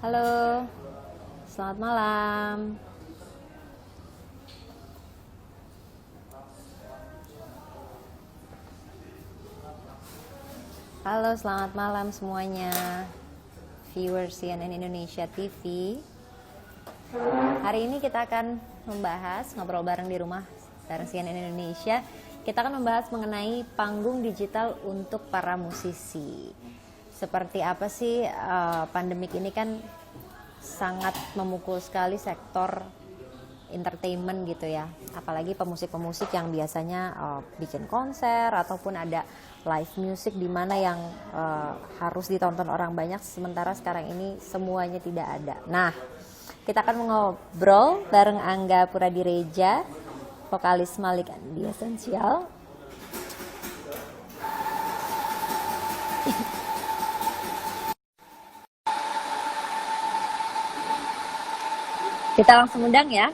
Halo, selamat malam. Halo, selamat malam semuanya. Viewers CNN Indonesia TV. Hari ini kita akan membahas ngobrol bareng di rumah bareng CNN Indonesia. Kita akan membahas mengenai panggung digital untuk para musisi. Seperti apa sih pandemik ini kan sangat memukul sekali sektor entertainment gitu ya, apalagi pemusik-pemusik yang biasanya bikin konser ataupun ada live music di mana yang harus ditonton orang banyak, sementara sekarang ini semuanya tidak ada. Nah, kita akan ngobrol bareng Angga Puradireja, vokalis Malik and the Essential. Kita langsung undang ya.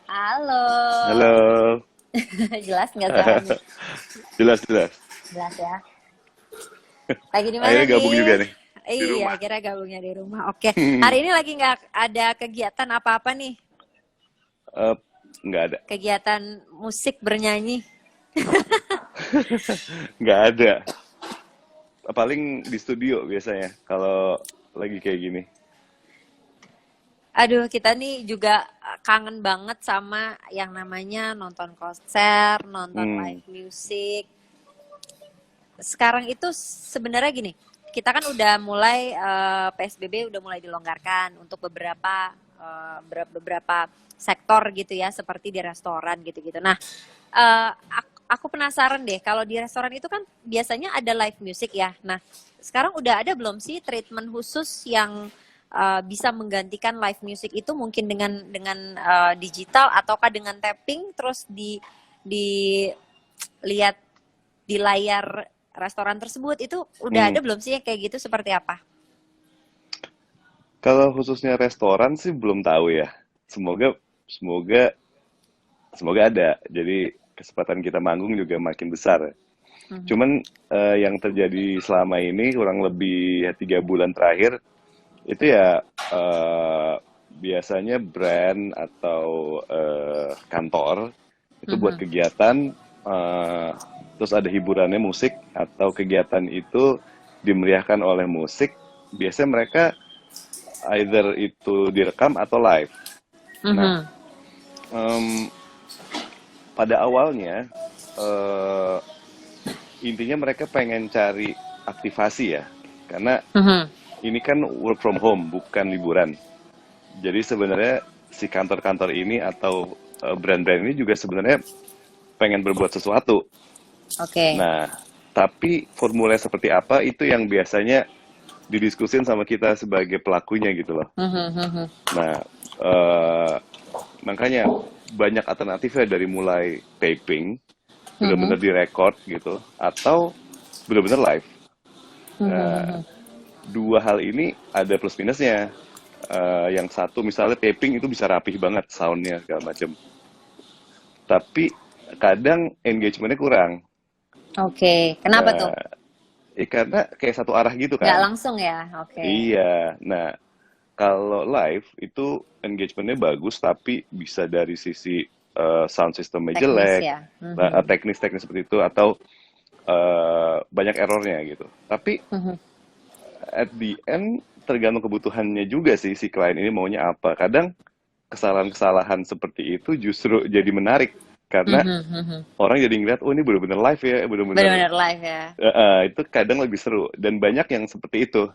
Halo. Halo, Jelas nggak suaranya? jelas jelas. Jelas ya. Lagi di mana Akhirnya nih? gabung juga nih di Iya, rumah. kira gabungnya di rumah. Oke. Hari ini lagi nggak ada kegiatan apa-apa nih? Eh, nggak ada, Kegiatan musik bernyanyi. nggak ada. Paling di studio biasanya kalau lagi kayak gini. Aduh, kita nih juga kangen banget sama yang namanya nonton konser, nonton Hmm, live music. Sekarang itu sebenarnya gini, kita kan udah mulai PSBB udah mulai dilonggarkan untuk beberapa sektor gitu ya, seperti di restoran gitu-gitu. Nah, aku penasaran deh, kalau di restoran itu kan biasanya ada live music ya. Nah, sekarang udah ada belum sih treatment khusus yang bisa menggantikan live music itu, mungkin dengan digital ataukah dengan tapping terus dilihat di layar restoran tersebut, itu udah hmm. ada belum sih yang kayak gitu, seperti apa? Kalau khususnya restoran sih belum tahu ya. Semoga semoga semoga ada. Jadi kesempatan kita manggung juga makin besar. Mhm. Cuman yang terjadi selama ini kurang lebih 3 bulan terakhir itu ya biasanya brand atau kantor itu buat Mhm. kegiatan, eh, terus ada hiburannya musik atau kegiatan itu dimeriahkan oleh musik. Biasanya mereka either itu direkam atau live. Nah, Mhm. em, pada awalnya eh, intinya mereka pengen cari aktivasi ya, karena Mhm. ini kan work from home bukan liburan. Jadi sebenarnya si kantor-kantor ini atau brand-brand ini juga sebenarnya pengen berbuat sesuatu. Oke. Nah, tapi formulanya seperti apa itu yang biasanya didiskusin sama kita sebagai pelakunya gitu loh. Mhm. Mhm. Nah, eh, makanya banyak alternatifnya dari mulai taping, Mhm. benar-benar direcord gitu, atau benar-benar live. Nah, Mhm. dua hal ini ada plus minusnya. Yang satu misalnya taping itu bisa rapih banget soundnya segala macam. Tapi kadang engagementnya kurang. Oke, kenapa tuh? Nah, karena kayak satu arah gitu Nggak kan. langsung ya? Oke. Iya. Nah, kalau live itu engagementnya bagus, tapi bisa dari sisi sound systemnya Teknis jelek, ya. Mhm. teknis-teknis seperti itu, atau banyak errornya gitu. Tapi Mhm. at the end tergantung kebutuhannya juga sih si klien ini maunya apa. Kadang kesalahan-kesalahan seperti itu justru jadi menarik karena Mhm. Mhm. orang jadi ngeliat, oh ini benar-benar live ya, benar-benar Benar-benar live ya. itu kadang lebih seru dan banyak yang seperti itu.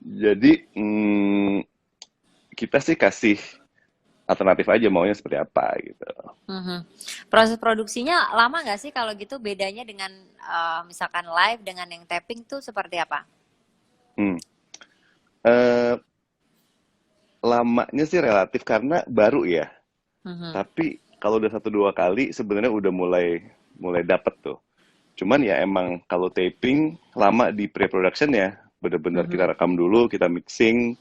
Jadi kita sih kasih alternatif aja maunya seperti apa gitu. Mhm. Proses produksinya lama nggak sih kalau gitu, bedanya dengan misalkan live dengan yang tapping tuh seperti apa? Hmm. Eh, Lamanya sih relatif karena baru ya. Mhm. Tapi kalau udah satu dua kali sebenarnya udah mulai mulai dapet tuh. Cuman ya emang kalau taping lama di pre-production ya. Bener-bener kita Mhm. rekam dulu, kita mixing,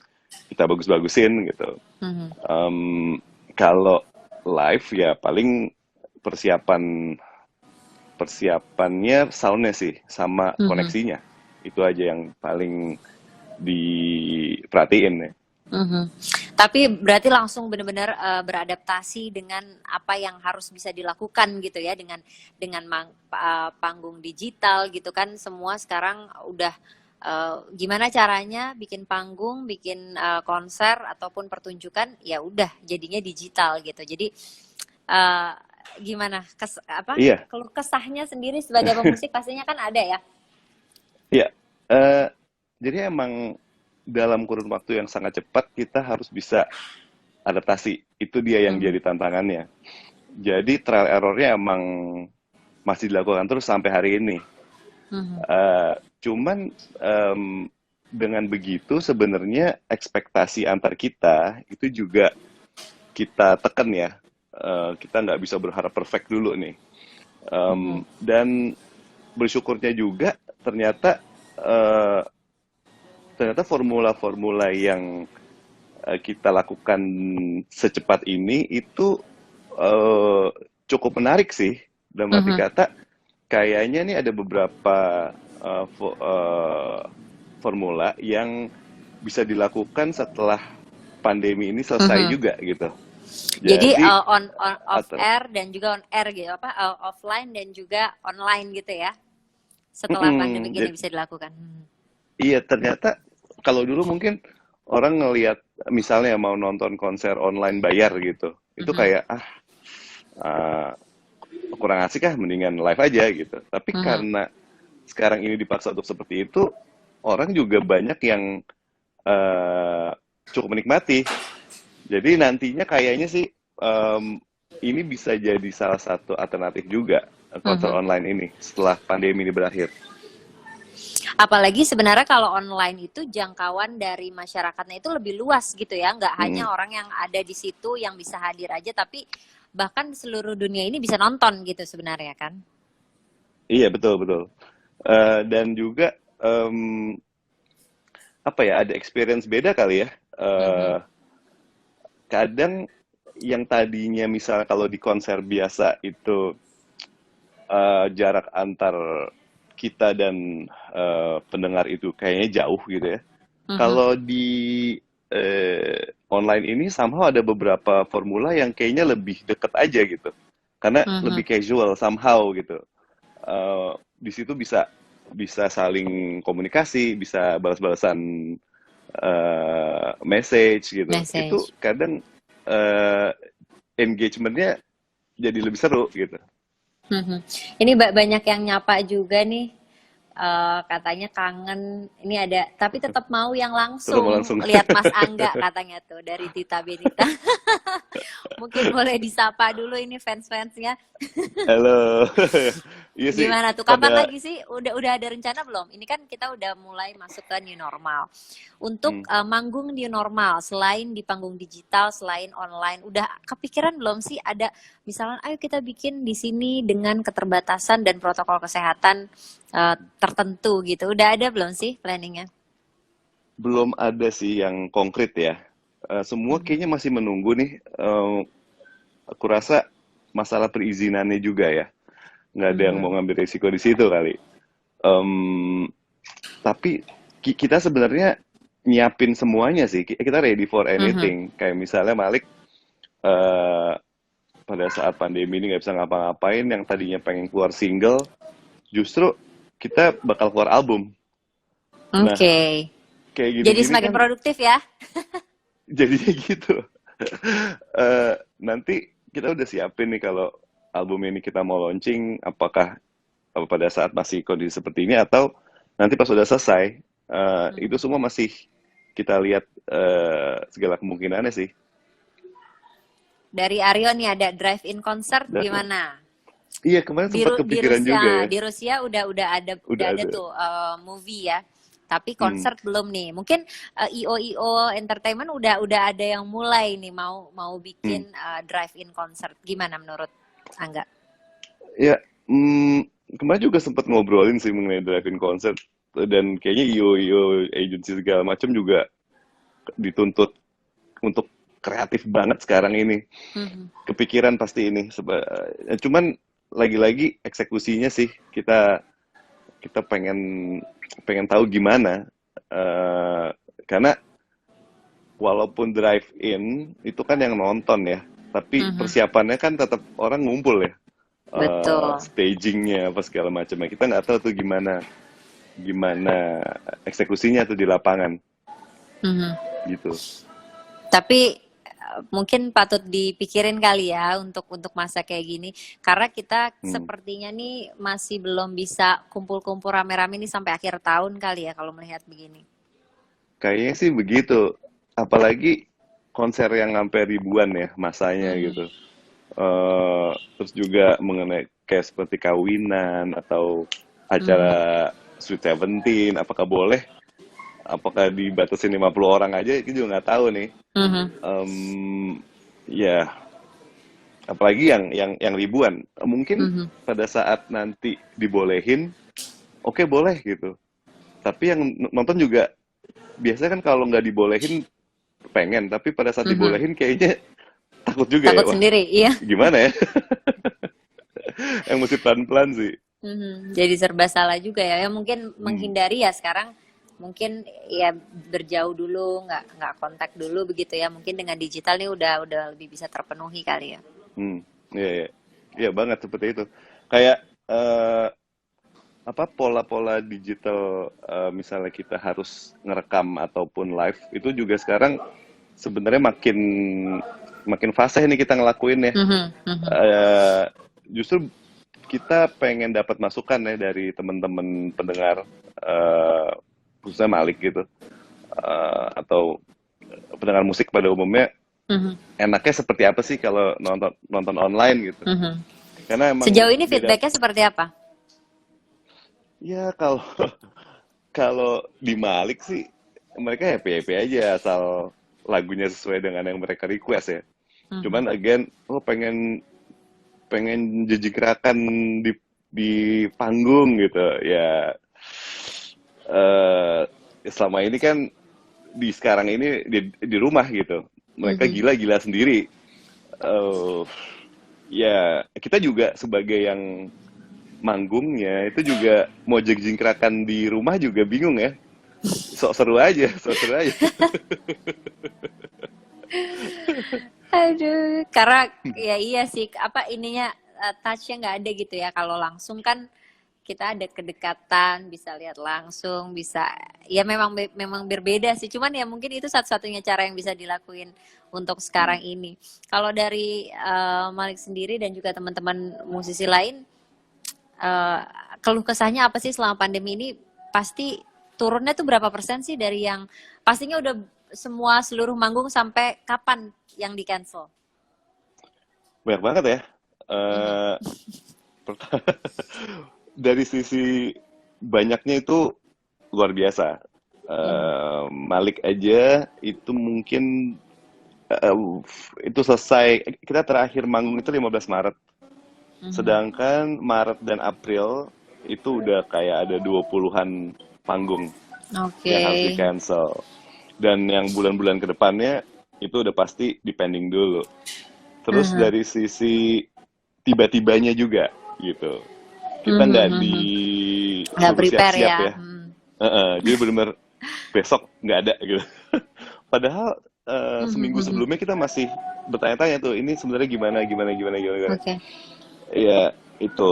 kita bagus-bagusin gitu. Mhm. Em, Kalau live ya paling persiapannya soundnya sih sama Mhm. koneksinya. Itu aja yang paling diperhatiin ya. Mhm. Tapi berarti langsung benar-benar beradaptasi dengan apa yang harus bisa dilakukan gitu ya, dengan panggung digital gitu kan, semua sekarang udah gimana caranya bikin panggung, bikin konser ataupun pertunjukan, ya udah jadinya digital gitu. Jadi eh, gimana Iya, keluh kesahnya sendiri sebagai pemusik pastinya kan ada ya. iya. Eh, jadi emang dalam kurun waktu yang sangat cepat kita harus bisa adaptasi. Itu dia yang Mhm. jadi tantangannya. Jadi trial errornya emang masih dilakukan terus sampai hari ini. Mhm. Eh, cuman dengan begitu sebenarnya ekspektasi antar kita itu juga kita tekan ya. Kita nggak bisa berharap perfect dulu nih. Mhm. Dan bersyukurnya juga ternyata eh, ternyata formula-formula yang kita lakukan secepat ini itu eh, cukup menarik sih. Dalam arti Mhm. kata, kayaknya nih ada beberapa formula yang bisa dilakukan setelah pandemi ini selesai Mhm. juga gitu. Jadi Jadi, on off atau, air dan juga on air gitu apa offline dan juga online gitu ya. Setelah pandemi mm-mm, gini bisa dilakukan. iya ternyata kalau dulu mungkin orang ngelihat misalnya mau nonton konser online bayar gitu, itu Mhm. kayak ah, kurang asik ah, mendingan live aja gitu. Tapi Mhm. karena sekarang ini dipaksa untuk seperti itu, orang juga banyak yang eh, cukup menikmati. Jadi nantinya kayaknya sih ini bisa jadi salah satu alternatif juga konser Mhm. online ini setelah pandemi ini berakhir. Apalagi sebenarnya kalau online itu jangkauan dari masyarakatnya itu lebih luas gitu ya, nggak Mm-mm. hanya orang yang ada di situ yang bisa hadir aja, tapi bahkan seluruh dunia ini bisa nonton gitu sebenarnya kan. Iya betul betul. Dan juga apa ya ada experience beda kali ya. Mhm. Kadang yang tadinya misalnya kalau di konser biasa itu jarak antar kita dan pendengar itu kayaknya jauh gitu ya. Mhm. Kalau di online ini somehow ada beberapa formula yang kayaknya lebih deket aja gitu. Karena Mhm. lebih casual somehow gitu. Di situ bisa bisa saling komunikasi, bisa balas-balasan message gitu. Itu Message. kadang engagementnya jadi lebih seru gitu. Mhm. Ini banyak yang nyapa juga nih. Katanya kangen. Ini ada, tapi tetap mau yang Ketemu langsung langsung. lihat Mas Angga katanya tuh dari Tita Benita. Mungkin boleh disapa dulu ini fans-fansnya. Halo. Iya sih Gimana tuh? Kapan pada lagi sih? Udah ada rencana belum? Ini kan kita udah mulai masuk ke new normal. Untuk hmm, manggung new normal, selain di panggung digital, selain online, udah kepikiran belum sih ada misalnya, ayo kita bikin di sini dengan keterbatasan dan protokol kesehatan tertentu gitu. Udah ada belum sih planningnya? belum ada sih yang konkret ya. Semua Mhm. kayaknya masih menunggu nih. Aku rasa masalah perizinannya juga ya. Nggak ada yang mau Mhm. ngambil risiko di situ kali. Em, tapi kita sebenarnya nyiapin semuanya sih. Kita ready for Mhm. anything. Kayak misalnya Malik eh, pada saat pandemi ini nggak bisa ngapa-ngapain, yang tadinya pengen keluar single, justru kita bakal keluar album. Nah, Oke. kayak Jadi gini-gini semakin kan produktif ya. jadinya gitu. Nanti kita udah siapin nih kalau album ini kita mau launching, apakah pada saat masih kondisi seperti ini atau nanti pas udah selesai. Itu Mhm. semua masih kita lihat segala kemungkinannya sih. Dari Aryo nih ada drive-in concert Dan gimana? iya kemarin sempat Di kepikiran Rusia juga ya, di Rusia udah udah ada ada. tuh movie ya. Tapi Hmm, konser belum nih. Mungkin IO Entertainment udah ada yang mulai nih mau hmm. bikin drive-in concert. Gimana menurut Angga? Ya, kemarin juga sempat ngobrolin sih mengenai drive-in concert dan kayaknya IO agency segala macam juga dituntut untuk kreatif banget sekarang ini. Mhm. Kepikiran pasti ini. Cuman lagi-lagi eksekusinya sih kita kita pengen pengen tahu gimana, karena walaupun drive in itu kan yang nonton ya, tapi Mhm. persiapannya kan tetap orang ngumpul ya, Betul. stagingnya apa segala macamnya kita nggak tahu tuh gimana gimana eksekusinya tuh di lapangan Mhm. gitu. Tapi mungkin patut dipikirin kali ya untuk masa kayak gini karena kita Hmm. sepertinya nih masih belum bisa kumpul-kumpul rame-rame nih sampai akhir tahun kali ya kalau melihat begini. Kayaknya sih begitu, apalagi konser yang sampai ribuan ya masanya Mhm. gitu. Terus juga mengenai kayak seperti kawinan atau Mhm. acara Sweet Seventeen, apakah boleh? Apakah dibatasin 50 orang aja? Itu juga nggak tahu nih. Mhm. Ya, apalagi yang ribuan. Mungkin Mhm. pada saat nanti dibolehin, oke boleh gitu. Tapi yang nonton juga biasanya kan kalau nggak dibolehin pengen, tapi pada saat Mhm. dibolehin kayaknya takut juga ya. Takut Wah, sendiri, iya. gimana ya? Yang mesti pelan-pelan sih. Mhm. Jadi serba salah juga ya. Ya mungkin Hmm. menghindari ya sekarang mungkin ya berjauh dulu, nggak kontak dulu begitu ya. Mungkin dengan digital nih udah lebih bisa terpenuhi kali ya. Hmm, iya, iya, iya banget seperti itu. Kayak apa pola-pola digital, misalnya kita harus ngerekam ataupun live itu juga sekarang sebenarnya makin makin fasih nih kita ngelakuin ya. Mhm. Mhm. Eh, Justru kita pengen dapat masukan ya dari teman-teman pendengar, eh, khususnya Malik gitu, atau pendengar musik pada umumnya, Mhm. enaknya seperti apa sih kalau nonton nonton online gitu. Mhm. Karena emang Sejauh ini beda. feedbacknya seperti apa? Ya kalau kalau di Malik sih mereka happy happy aja asal lagunya sesuai dengan yang mereka request ya. Mhm. Cuman again, oh pengen pengen jejikrakan di di panggung gitu ya. eh Selama ini kan di sekarang ini di rumah gitu, mereka Mhm. gila-gila sendiri. eh Ya kita juga sebagai yang manggungnya itu juga mau jingkrakan di rumah juga bingung ya. Sok seru aja, sok seru aja. Aduh, karena ya iya sih, apa ininya touch-nya nggak ada gitu ya. Kalau langsung kan kita ada kedekatan, bisa lihat langsung, bisa ya memang berbeda sih. Cuman ya mungkin itu satu-satunya cara yang bisa dilakuin untuk sekarang Hmm. ini. Kalau dari Malik sendiri dan juga teman-teman musisi lain, eh, keluh kesahnya apa sih selama pandemi ini? Pasti turunnya tuh berapa persen sih dari yang pastinya udah semua seluruh manggung sampai kapan yang di cancel? Banyak banget ya. Mhm. Eh dari sisi banyaknya itu luar biasa. Mhm. Malik aja itu mungkin, eh, itu selesai, kita terakhir manggung itu 15 Maret. Mhm. Sedangkan Maret dan April itu udah kayak ada 20-an panggung Oke. yang harus di cancel. Dan yang bulan-bulan kedepannya itu udah pasti dipending dulu. Terus Mhm. dari sisi tiba-tibanya juga gitu. Kita Mhm. nggak Mhm. Nggak disuruh prepare siap-siap ya. ya. Mhm. Jadi benar-benar besok nggak ada gitu. Padahal Mhm. seminggu Mhm. sebelumnya kita masih bertanya-tanya tuh, ini sebenarnya gimana, gimana, gimana, gimana, gimana. Oke. Ya itu,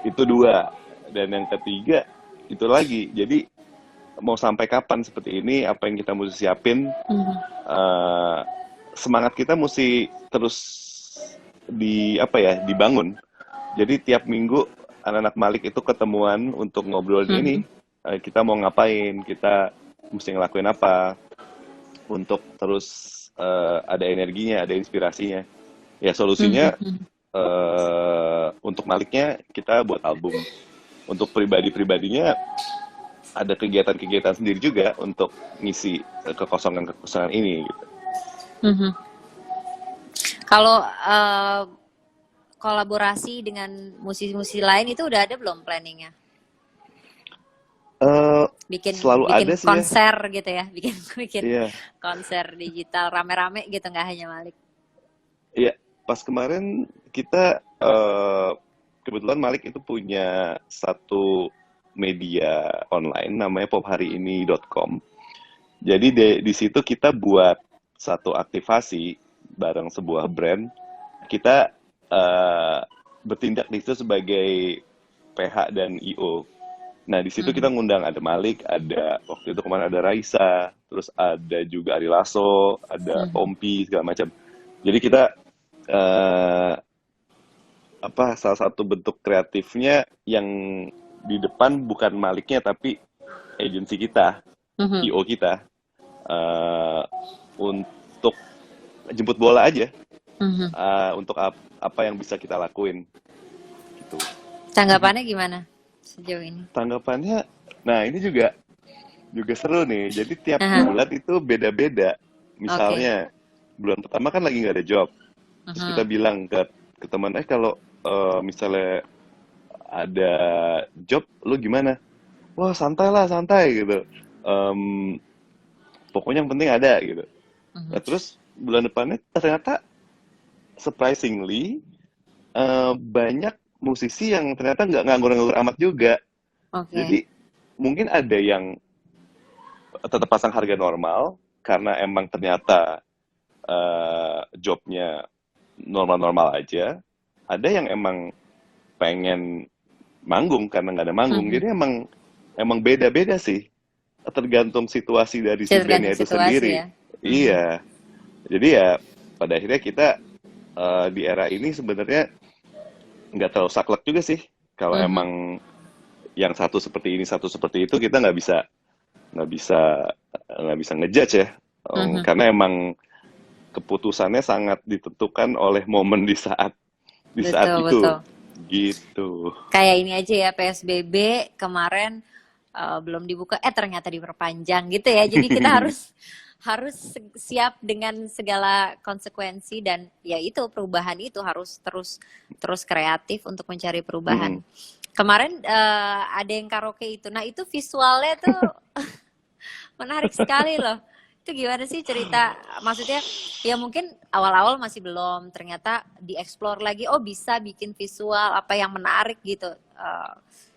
itu dua. Dan yang ketiga itu lagi. Jadi mau sampai kapan seperti ini? Apa yang kita mesti siapin? Mhm. eh, Semangat kita mesti terus apa ya, dibangun. Jadi tiap minggu anak-anak Malik itu ketemuan untuk ngobrolin ini. Mhm. Kita mau ngapain, kita mesti ngelakuin apa untuk terus ada energinya, ada inspirasinya. Ya Mhm. solusinya, Mhm. untuk Maliknya kita buat album. Untuk pribadi-pribadinya ada kegiatan-kegiatan sendiri juga untuk ngisi kekosongan-kekosongan ini gitu. Mhm. Kalau kolaborasi dengan musisi-musisi lain itu udah ada belum planningnya? Eh Bikin Selalu bikin ada sih ya. konser gitu ya, bikin bikin Iya, konser digital rame-rame gitu nggak hanya Malik. iya. Pas kemarin kita, kebetulan Malik itu punya satu media online namanya pophariini.com. Jadi di situ kita buat satu aktivasi bareng sebuah brand. Kita bertindak di situ sebagai PH dan IO. Nah, di situ kita Mhm. ngundang ada Malik, ada waktu itu kemarin ada Raisa, terus ada juga Ari Lasso, ada Mhm. Tompi segala macam. Jadi kita eh, salah satu bentuk kreatifnya yang di depan bukan Maliknya tapi agensi kita, Mhm. IO kita, eh, untuk jemput bola aja, Mhm. untuk apa yang bisa kita lakuin gitu. Tanggapannya gimana sejauh ini? Tanggapannya, nah ini juga seru nih. Jadi tiap Aha. bulan itu beda-beda. Oke. Misalnya bulan pertama kan lagi nggak ada job, terus kita Mhm. bilang ke teman, kalau misalnya ada job, lu gimana? Wah santai lah santai gitu. Em, Pokoknya yang penting ada gitu. Mhm. Nah terus bulan depannya ternyata surprisingly banyak musisi yang ternyata nggak nganggur-nganggur amat juga. Oke. Jadi mungkin ada yang tetap pasang harga normal karena emang ternyata jobnya normal-normal aja. Ada yang emang pengen manggung karena nggak ada manggung. Mhm. Jadi emang beda-beda sih. Tergantung situasi dari si bandnya Tergantung itu situasi sendiri. ya. Mhm. Iya. Jadi ya pada akhirnya kita di era ini sebenarnya nggak terlalu saklek juga sih. Kalau Mhm. emang yang satu seperti ini, satu seperti itu, kita nggak bisa nggak bisa ngejudge ya. Mhm. Karena emang keputusannya sangat ditentukan oleh momen di saat Betul, itu betul. gitu. Kayak ini aja ya, PSBB kemarin belum dibuka, ternyata diperpanjang gitu ya. Jadi kita harus harus siap dengan segala konsekuensi dan ya itu perubahan itu harus terus terus kreatif untuk mencari perubahan. Mm-mm. Kemarin ada yang karaoke itu. Nah, itu visualnya tuh menarik sekali loh. Itu gimana sih cerita? Maksudnya ya mungkin awal-awal masih belum, ternyata dieksplor lagi, oh bisa bikin visual apa yang menarik gitu.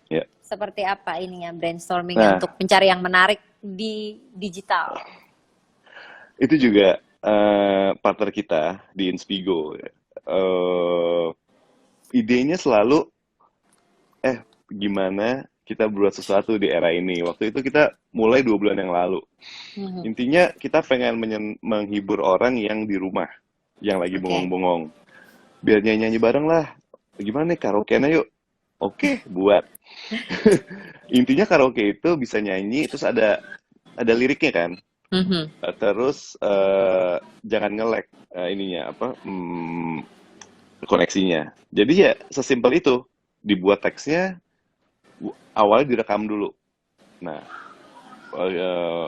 Ya. Seperti apa ininya brainstormingnya Nah, untuk mencari yang menarik di digital. itu juga partner kita di Inspigo. Eh, Idenya selalu gimana kita buat sesuatu di era ini. Waktu itu kita mulai 2 bulan yang lalu. Mhm. Intinya kita pengen menghibur orang yang di rumah, yang lagi Oke. bengong-bengong. Biar nyanyi-nyanyi bareng lah. Gimana nih karaokean yuk? Oke, buat. Intinya karaoke itu bisa nyanyi, terus ada liriknya kan. Mhm. Terus jangan nge-lag ininya koneksinya. Jadi ya sesimpel itu. Dibuat teksnya awalnya direkam dulu. Nah, eh,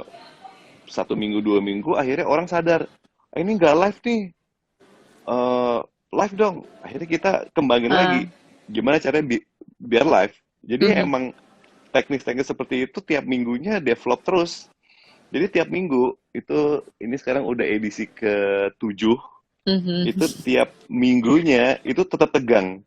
1 minggu 2 minggu akhirnya orang sadar, ini nggak live nih, eh live dong. Akhirnya kita kembangin lagi Ah, gimana caranya biar live. Jadi mhm. emang teknis-teknis seperti itu tiap minggunya develop terus. Jadi tiap minggu itu, ini sekarang udah edisi ke-7, Mhm. itu tiap minggunya itu tetap tegang.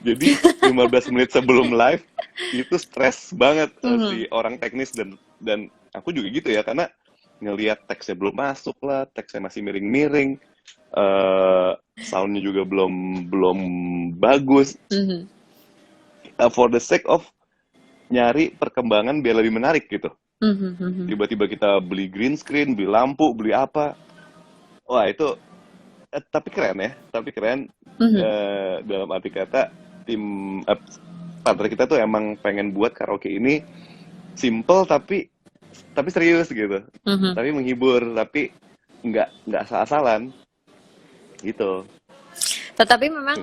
Jadi 15 menit sebelum live itu stres banget si Mhm. orang teknis, dan aku juga gitu ya, karena ngelihat teksnya belum masuk lah, teksnya masih miring-miring, soundnya juga belum belum bagus, Mhm. for the sake of nyari perkembangan biar lebih menarik gitu. Mhm. Mhm. Tiba-tiba kita beli green screen, beli lampu, beli apa, wah itu tapi keren ya, tapi keren, Mhm. dalam arti kata tim partner kita tuh emang pengen buat karaoke ini simple tapi serius gitu, Mhm. tapi menghibur, tapi nggak asal-asalan gitu. Tetapi memang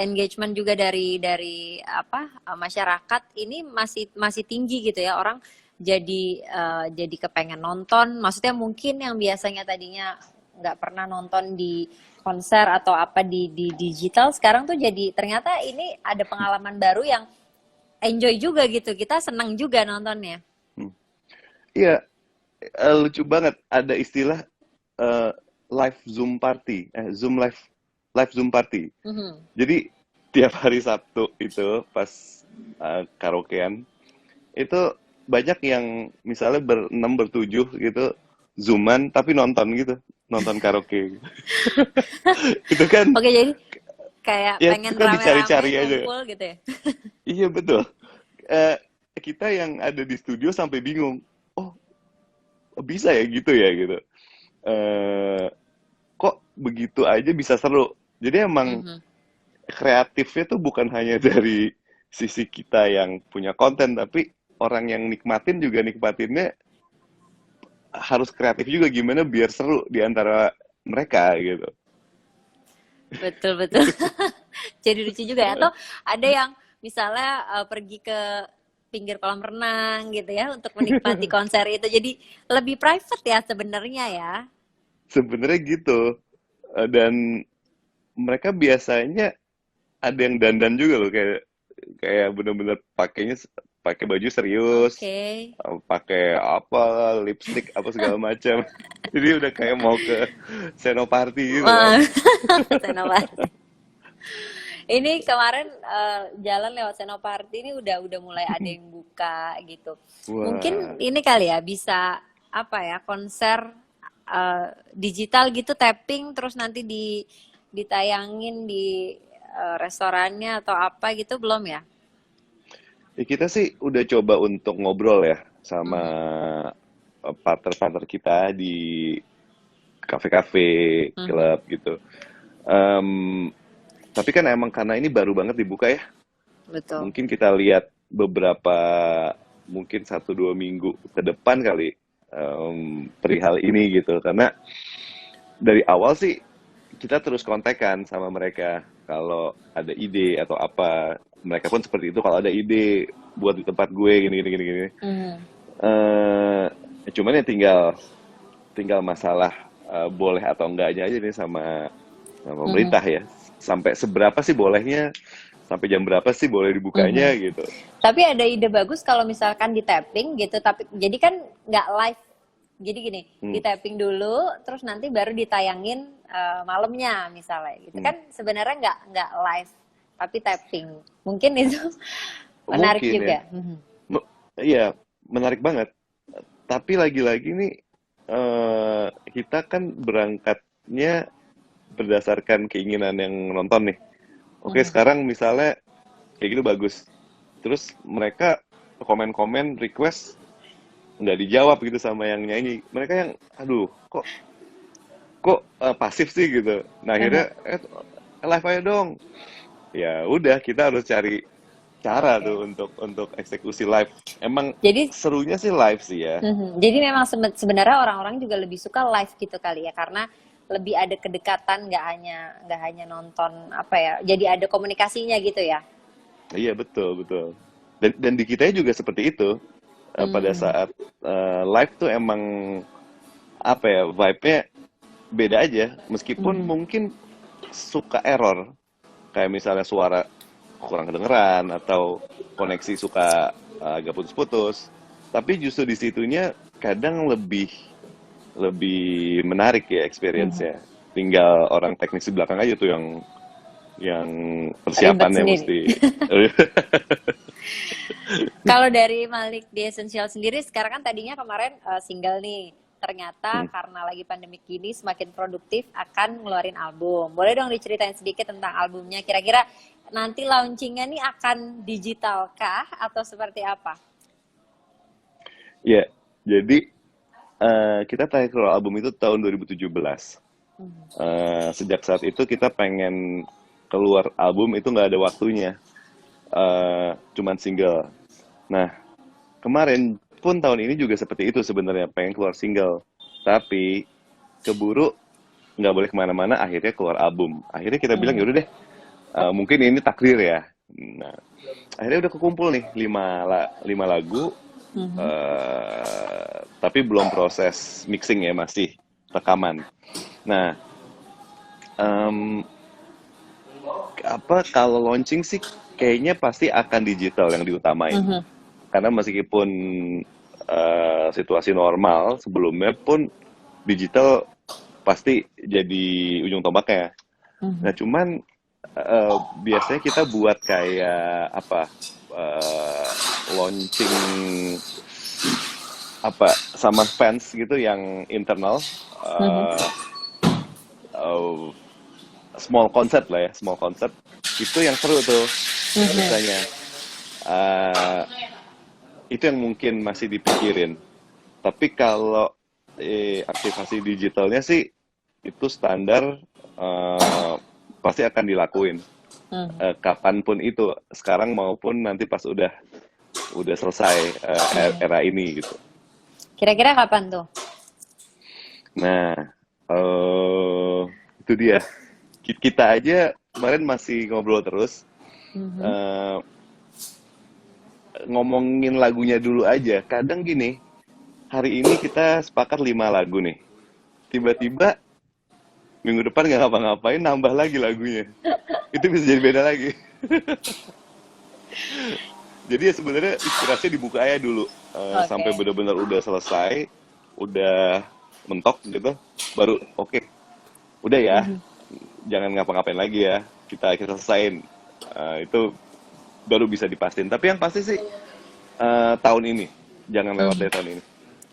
engagement juga dari apa masyarakat ini masih masih tinggi gitu ya, orang jadi kepengen nonton. Maksudnya mungkin yang biasanya tadinya nggak pernah nonton di konser atau apa di digital, sekarang tuh jadi ternyata ini ada pengalaman baru yang enjoy juga gitu. Kita senang juga nontonnya. Hmm. Iya, lucu banget ada istilah eh, live Zoom party, Zoom live live Zoom party. Jadi tiap hari Sabtu itu pas karaokean itu banyak yang misalnya berenam bertujuh gitu zooman tapi nonton gitu, nonton karaoke. Itu kan, Oke, jadi kayak ya itu pengen kan rame-rame dicari-cari aja. ngumpul gitu ya. Iya betul. Eh, kita yang ada di studio sampai bingung. Oh, bisa ya gitu ya gitu. Eh, kok begitu aja bisa seru. Jadi emang Mhm. kreatifnya tuh bukan hanya dari sisi kita yang punya konten, tapi orang yang nikmatin juga nikmatinnya harus kreatif juga gimana biar seru di antara mereka gitu. Betul betul. Jadi lucu juga ya. Atau ada yang misalnya pergi ke pinggir kolam renang gitu ya untuk menikmati konser itu. Jadi lebih private ya sebenarnya ya. Sebenarnya gitu. Dan mereka biasanya ada yang dandan juga loh, kayak kayak bener-bener pakai baju serius, Oke. pakai apa lipstick apa segala macam. Jadi udah kayak mau ke senoparty gitu kan. Wah, Senopati. Ini kemarin jalan lewat Senopati ini udah mulai ada yang buka gitu. Wah, Mungkin ini kali ya bisa apa ya konser digital gitu tapping terus nanti ditayangin di restorannya atau apa gitu belum ya? ya kita sih udah coba untuk ngobrol ya sama Mhm, partner-partner kita di kafe-kafe, mhm, klub gitu. Em, tapi kan emang karena ini baru banget dibuka ya, betul. mungkin kita lihat beberapa, mungkin 1-2 minggu ke depan kali, perihal ini gitu. Karena dari awal sih kita terus kontekan sama mereka kalau ada ide atau apa. Mereka pun seperti itu, kalau ada ide buat di tempat gue gini gini gini gini. Mhm, Eh, cuman ya tinggal tinggal masalah boleh atau enggaknya aja nih sama sama mhm, pemerintah ya. Sampai seberapa sih bolehnya, sampai jam berapa sih boleh dibukanya mhm. gitu. Tapi ada ide bagus kalau misalkan di tapping gitu, tapi jadi kan nggak live. Jadi gini, di Hmm, tapping dulu, terus nanti baru ditayangin malamnya misalnya gitu hmm. kan sebenarnya nggak live, tapi tapping. Mungkin itu menarik Mungkin ya. juga. Mhm. Iya, menarik banget. Tapi lagi-lagi nih, kita kan berangkatnya berdasarkan keinginan yang nonton nih. Oke, Mhm. sekarang misalnya kayak gitu bagus. Terus mereka komen-komen request nggak dijawab gitu sama yang nyanyi. Mereka yang, aduh, kok kok pasif sih gitu. Nah Aha. akhirnya, live aja dong. Ya udah, kita harus cari cara Oke. tuh untuk eksekusi live. Emang Jadi serunya sih live sih ya. jadi memang sebenarnya orang-orang juga lebih suka live gitu kali ya karena lebih ada kedekatan nggak hanya nonton apa ya jadi ada komunikasinya gitu ya. Iya betul betul. Dan di kita juga seperti itu. Pada Hmm. saat live tuh emang apa ya, vibe-nya beda aja. Meskipun Mhm. mungkin suka error, kayak misalnya suara kurang kedengeran atau koneksi suka agak putus-putus. Tapi justru di situnya kadang lebih lebih menarik ya Mhm. experience-nya. Tinggal orang teknis di belakang aja tuh yang Ribet persiapannya sendiri. mesti. Kalau dari Malik di Essential sendiri sekarang kan tadinya kemarin single nih. Ternyata karena lagi pandemi gini semakin produktif akan ngeluarin album. Boleh dong diceritain sedikit tentang albumnya. Kira-kira nanti launchingnya nih akan digital kah atau seperti apa? Ya, jadi kita terakhir keluar album itu tahun 2017. Mhm. Sejak saat itu kita pengen keluar album itu nggak ada waktunya, cuman single. Nah, kemarin pun tahun ini juga seperti itu sebenarnya, pengen keluar single. Tapi keburu nggak boleh kemana-mana, akhirnya keluar album. Akhirnya kita bilang Mhm. yaudah deh, mungkin ini takdir ya. Nah, akhirnya udah kekumpul nih 5 lagu, Mhm. tapi belum proses mixing ya, masih rekaman. Nah, em, apa kalau launching sih kayaknya pasti akan digital yang diutamain. Mhm. Karena meskipun situasi normal sebelumnya pun digital pasti jadi ujung tombaknya. Nah, Mhm. cuman biasanya kita buat kayak apa, launching apa sama fans gitu yang internal, Mhm. eh, eh, small concert lah ya, small concert itu yang seru tuh Mhm. biasanya. Eh, itu yang mungkin masih dipikirin. Tapi kalau aktivasi digitalnya sih itu standar, eh, pasti akan dilakuin Mhm. kapanpun itu, sekarang maupun nanti pas udah selesai Mhm. era ini gitu. Kira-kira kapan tuh? Nah, eh itu dia. Kita aja kemarin masih ngobrol terus, Mhm. eh, ngomongin lagunya dulu aja. Kadang gini, hari ini kita sepakat 5 lagu nih. Tiba-tiba minggu depan nggak ngapa-ngapain, nambah lagi lagunya. Itu bisa jadi beda lagi. Jadi ya sebenarnya inspirasinya dibuka aja dulu, sampai Oke. benar-benar udah selesai, udah mentok gitu, baru oke, udah ya, Mhm. jangan ngapa-ngapain lagi ya, kita selesain. Itu baru bisa dipastiin. Tapi yang pasti sih tahun ini, jangan lewat Mhm. dari tahun ini.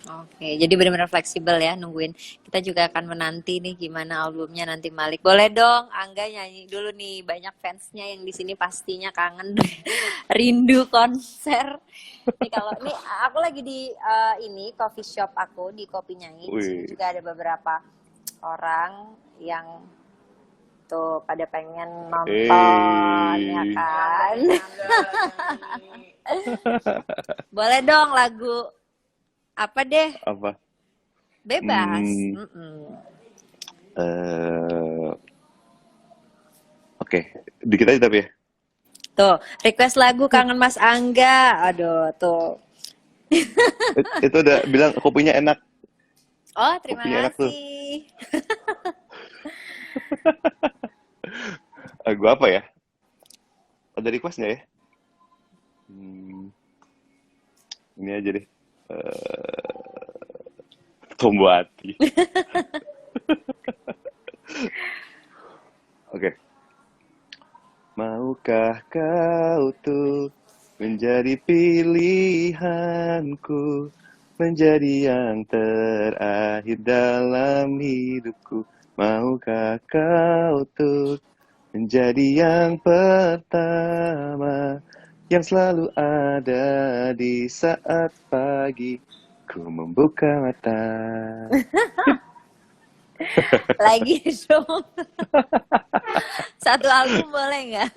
Oke, jadi benar-benar fleksibel ya nungguin. Kita juga akan menanti nih gimana albumnya nanti Malik. Boleh dong, Angga nyanyi dulu nih. Banyak fansnya yang di sini pastinya kangen, rindu konser. Nih kalau nih aku lagi di ini coffee shop aku di Kopi Nyai. Di sini Wih, juga ada beberapa orang yang tuh pada pengen nonton ya eh, kan. Boleh dong lagu apa deh? apa? Bebas. Hmm, Mm-mm. eh, oke, dikit aja tapi ya. Tuh, request lagu Kangen Mas Angga. Aduh, tuh. Itu udah bilang kopinya enak, Oh, terima kopinya enak tuh. kasih. Lagu apa ya? Ada request nggak ya? Hmm, ini aja deh. Tombol hati. Oke. Maukah kau tuh menjadi pilihanku, menjadi yang terakhir dalam hidupku? Maukah kau tuh menjadi yang pertama, yang selalu ada di saat pagi ku membuka mata? Lagi dong. Satu album boleh nggak?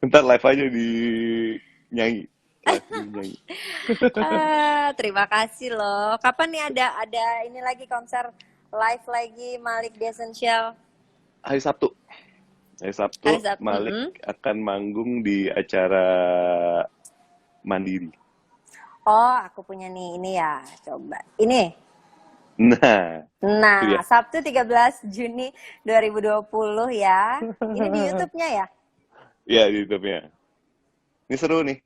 Ntar live aja di nyanyi, live di nyanyi. Terima kasih loh. Kapan nih ada ini lagi konser live lagi Malik The Essential? Hari Sabtu. Hari Hari Sabtu, Sabtu. Malik Mm-mm. akan manggung di acara Mandiri. Oh, aku punya nih ini ya. Coba. Ini. Nah, itu Nah, dia. Sabtu 13 Juni 2020 ya. Ini di YouTube-nya ya? Ya, di YouTube-nya. Ini seru nih,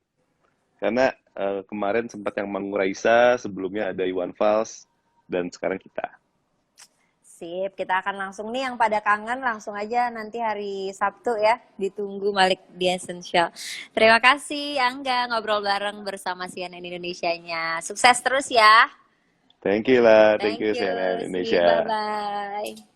karena kemarin sempat yang manggung Raisa, sebelumnya ada Iwan Fals, dan sekarang kita. Sip, kita akan langsung nih yang pada kangen langsung aja nanti hari Sabtu ya. Ditunggu Malik di Essential. Terima kasih Angga ngobrol bareng bersama CNN Indonesianya. Sukses terus ya. Thank you lah, thank Thank you you. CNN See you. Indonesia. Bye-bye.